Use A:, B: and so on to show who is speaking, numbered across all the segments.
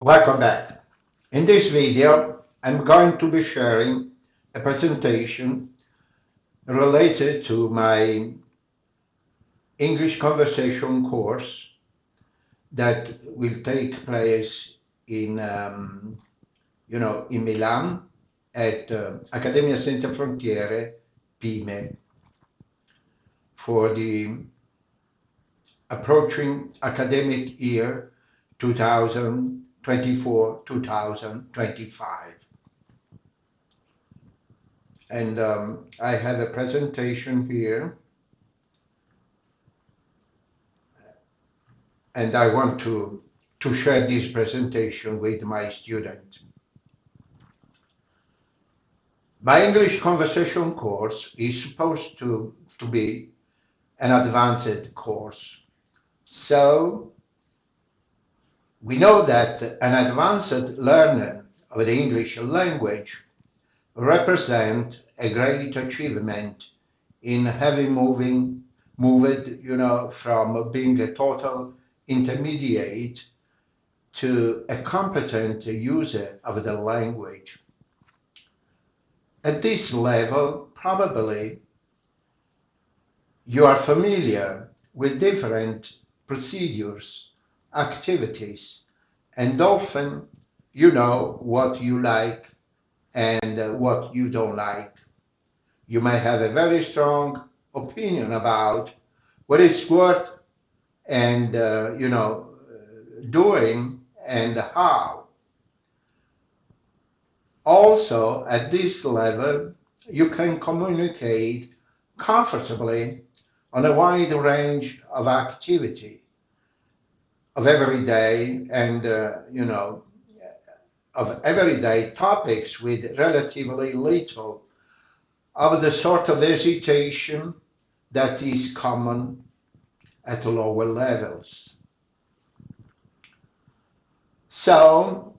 A: Welcome back. In this video, I'm going to be sharing a presentation related to my English conversation course that will take place in Milan at Accademia Senza Frontiere, Pime, for the approaching academic year 2024-2025. And I have a presentation here, and I want to share this presentation with my student. My English conversation course is supposed to be an advanced course. So we know that an advanced learner of the English language represent a great achievement in having moved from being a total intermediate to a competent user of the language. At this level, probably you are familiar with different procedures, activities, and often you know what you like and what you don't like. You may have a very strong opinion about what it's worth and doing and how. Also, at this level, you can communicate comfortably on a wide range of activity of everyday and of everyday topics with relatively little of the sort of hesitation that is common at lower levels. So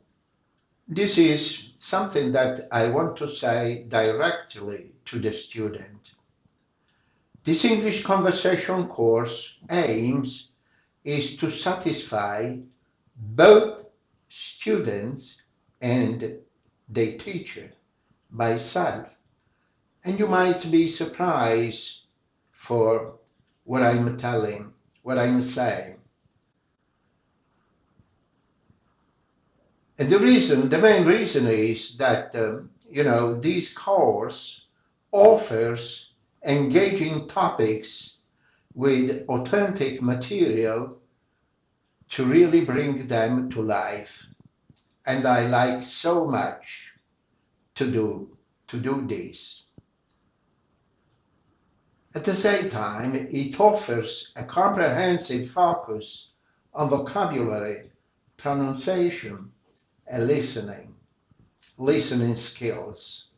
A: this is something that I want to say directly to the student. This English conversation course aims is to satisfy both students and the teacher, myself. And you might be surprised for what I'm telling, what I'm saying. And the main reason is that, this course offers engaging topics with authentic material to really bring them to life. And I like so much to do this. At the same time, it offers a comprehensive focus on vocabulary, pronunciation, and listening skills.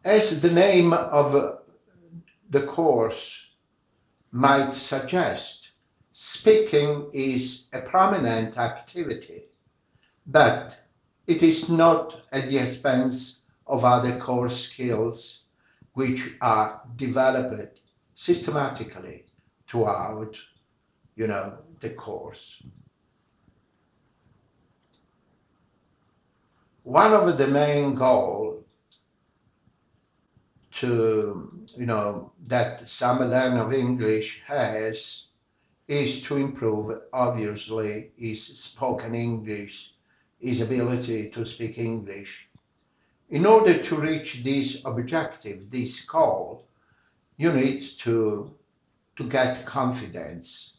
A: As the name of the course might suggest, speaking is a prominent activity, but it is not at the expense of other core skills which are developed systematically throughout, the course. One of the main goals that some learner of English has is to improve, obviously, his spoken English, his ability to speak English. In order to reach this objective, this goal, you need to get confidence.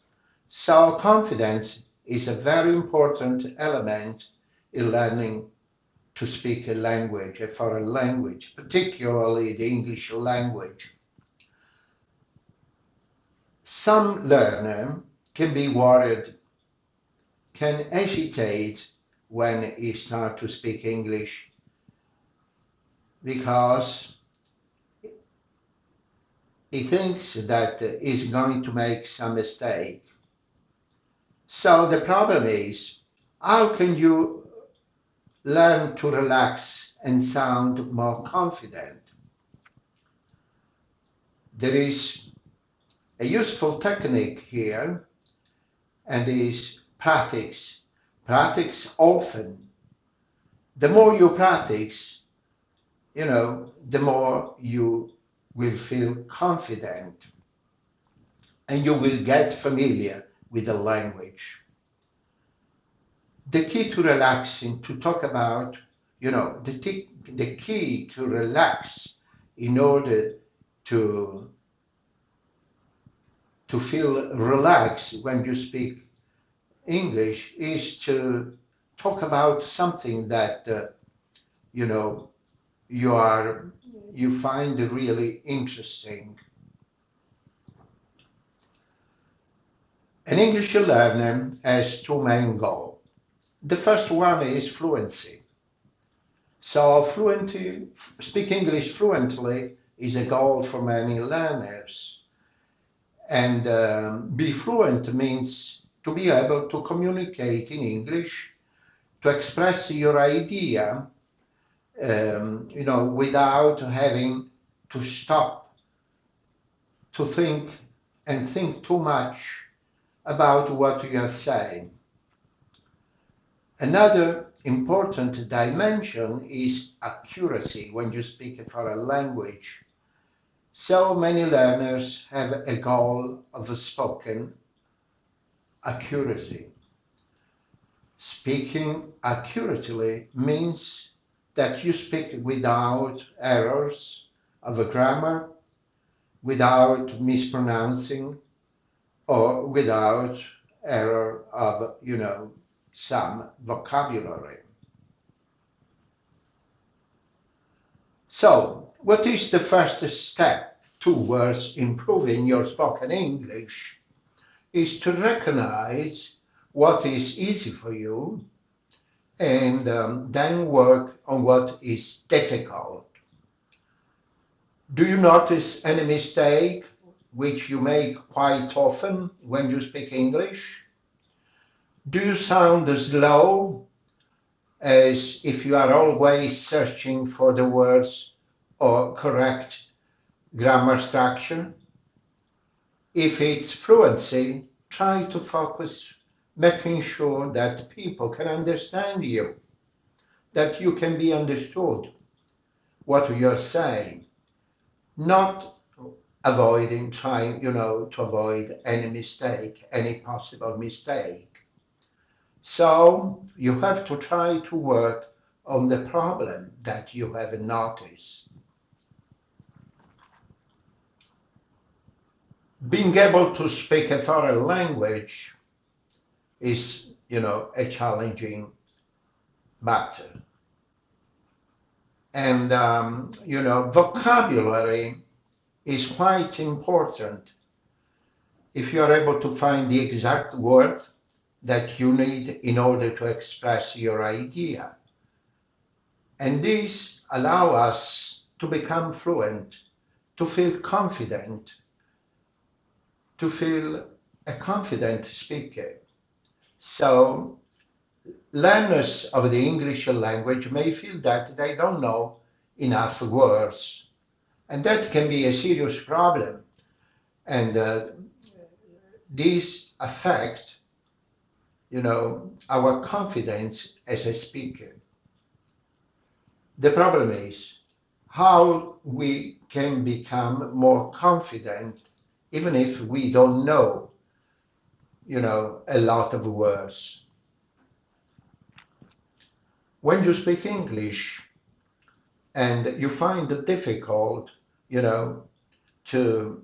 A: So confidence is a very important element in learning to speak a language, a foreign language, particularly the English language. Some learner can be worried, can hesitate when he starts to speak English because he thinks that he's going to make some mistake. So the problem is, how can you learn to relax and sound more confident? There is a useful technique here, and is practice. Practice often. The more you practice, the more you will feel confident and you will get familiar with the language. The key to relaxing, to talk about, the key to relax in order to feel relaxed when you speak English is to talk about something that you know you are you find really interesting. An English learner has two main goals. The first one is fluency. So speak English fluently is a goal for many learners. And be fluent means to be able to communicate in English, to express your idea, without having to stop to think and think too much about what you are saying. Another important dimension is accuracy when you speak for a language. So many learners have a goal of spoken accuracy. Speaking accurately means that you speak without errors of a grammar, without mispronouncing, or without error of, some vocabulary. So, what is the first step towards improving your spoken English? Is to recognize what is easy for you and then work on what is difficult. Do you notice any mistake which you make quite often when you speak English? Do you sound slow, as if you are always searching for the words or correct grammar structure? If it's fluency, try to focus making sure that people can understand you, that you can be understood, what you're saying, not avoiding trying, to avoid any mistake, any possible mistake. So you have to try to work on the problem that you have noticed. Being able to speak a foreign language is, a challenging matter. And, vocabulary is quite important. If you are able to find the exact word that you need in order to express your idea. And this allows us to become fluent, to feel confident, to feel a confident speaker. So learners of the English language may feel that they don't know enough words, and that can be a serious problem. And this affects, our confidence as a speaker. The problem is how we can become more confident even if we don't know, a lot of words. When you speak English and you find it difficult, to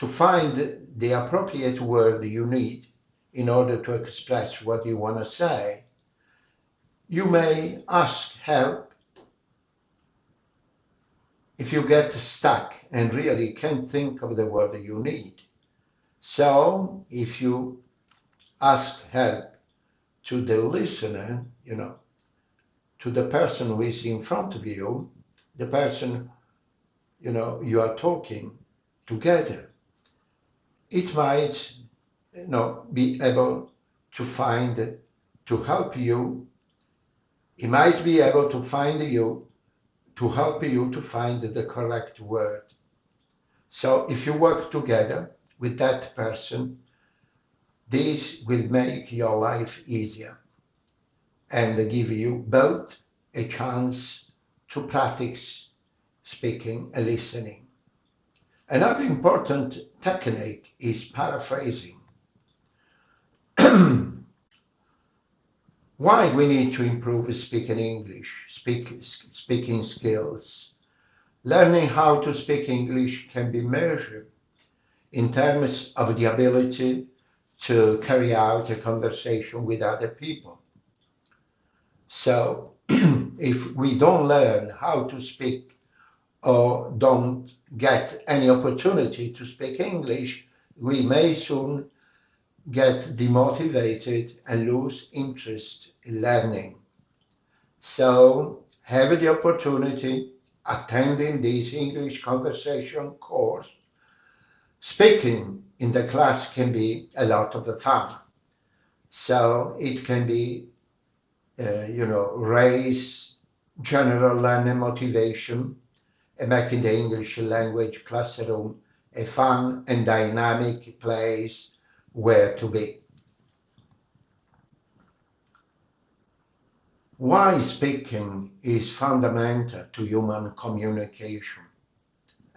A: find the appropriate word you need in order to express what you want to say, you may ask help. If you get stuck and really can't think of the word you need. So if you ask help to the listener, to the person who is in front of you, the person, you are talking together, it might, be able to find, to help you. It might be able to find you, to help you to find the correct word. So if you work together with that person, This will make your life easier and give you both a chance to practice speaking and listening. Another important technique is paraphrasing. Why we need to improve speaking English, speaking skills. Learning how to speak English can be measured in terms of the ability to carry out a conversation with other people. So if we don't learn how to speak or don't get any opportunity to speak English, we may soon get demotivated and lose interest in learning. So have the opportunity attending this English conversation course. Speaking in the class can be a lot of fun. So it can be, raise general learning motivation and making the English language classroom a fun and dynamic place where to be. Why speaking is fundamental to human communication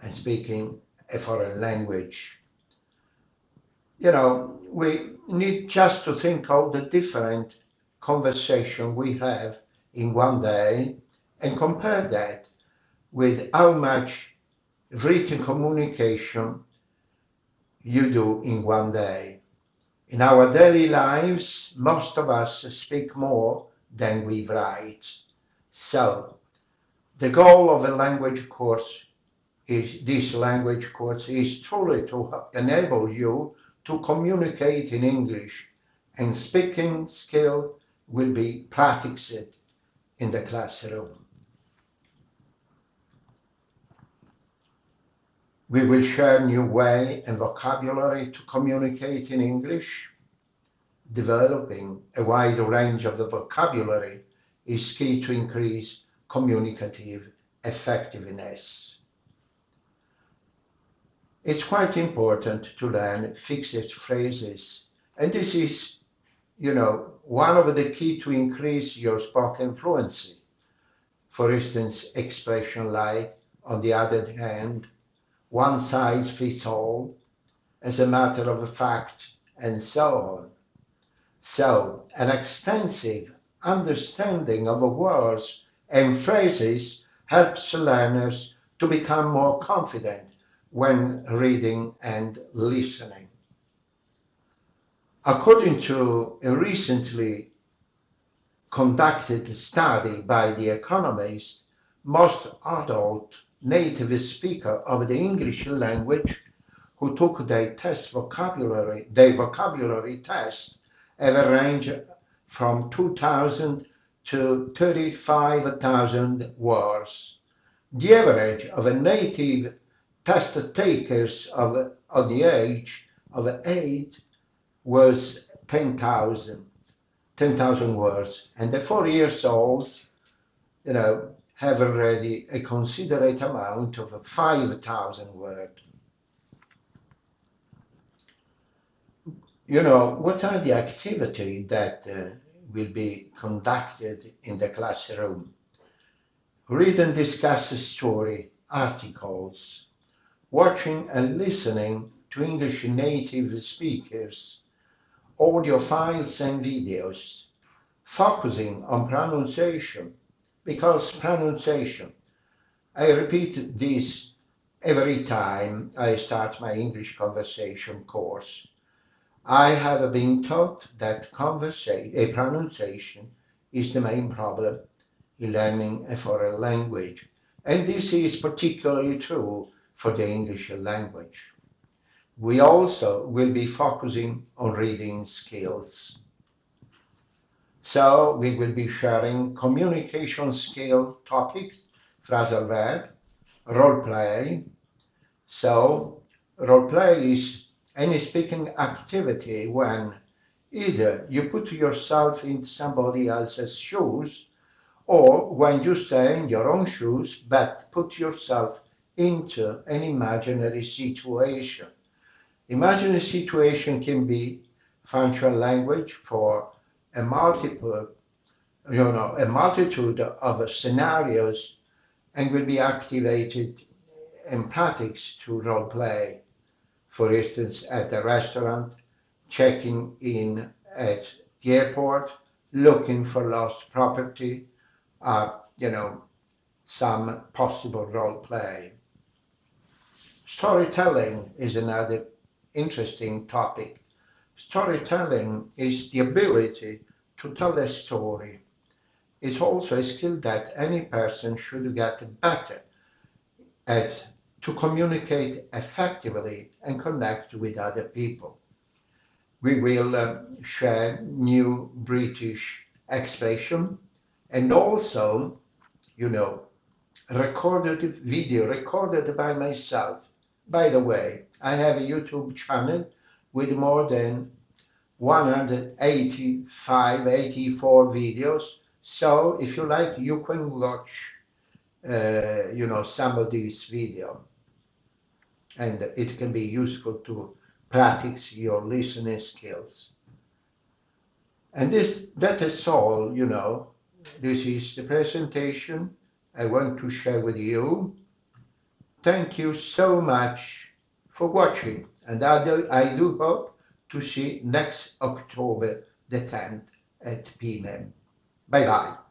A: and speaking a foreign language. We need just to think of the different conversation we have in one day and compare that with how much written communication you do in one day. In our daily lives, most of us speak more than we write. So, the goal of a language course this language course is truly to enable you to communicate in English, and speaking skill will be practiced in the classroom. We will share new way and vocabulary to communicate in English. Developing a wide range of the vocabulary is key to increase communicative effectiveness. It's quite important to learn fixed phrases, and this is, one of the key to increase your spoken fluency. For instance, expression like, on the other hand, one size fits all, as a matter of fact, and so on. So, an extensive understanding of words and phrases helps learners to become more confident when reading and listening. According to a recently conducted study by The Economist, most adult native speakers of the English language who took their vocabulary test have a range from 2,000 to 35,000 words. The average of a native test takers of the age of 8 was 10,000 words, and the 4 years olds, have already a considerate amount of 5,000 words. What are the activities that will be conducted in the classroom? Read and discuss story, articles, watching and listening to English native speakers, audio files and videos, focusing on pronunciation, because pronunciation, I repeat this every time I start my English conversation course. I have been taught that pronunciation is the main problem in learning a foreign language, and this is particularly true for the English language. We also will be focusing on reading skills. So we will be sharing communication skill topics, phrasal verb, role play. So role play is any speaking activity when either you put yourself in somebody else's shoes, or when you stay in your own shoes but put yourself into an imaginary situation. Imaginary situation can be functional language for a a multitude of scenarios, and will be activated in practice to role play. For instance, at the restaurant, checking in at the airport, looking for lost property, some possible role play. Storytelling is another interesting topic. Storytelling is the ability to tell a story. It's also a skill that any person should get better at to communicate effectively and connect with other people. We will share new British expression and also, you know, recorded video recorded by myself. By the way, I have a YouTube channel with more than 185, 84 videos. So if you like, you can watch, some of these videos, and it can be useful to practice your listening skills. And that is all, This is the presentation I want to share with you. Thank you so much for watching, and I do hope to see next October the 10th at Pime. Bye bye.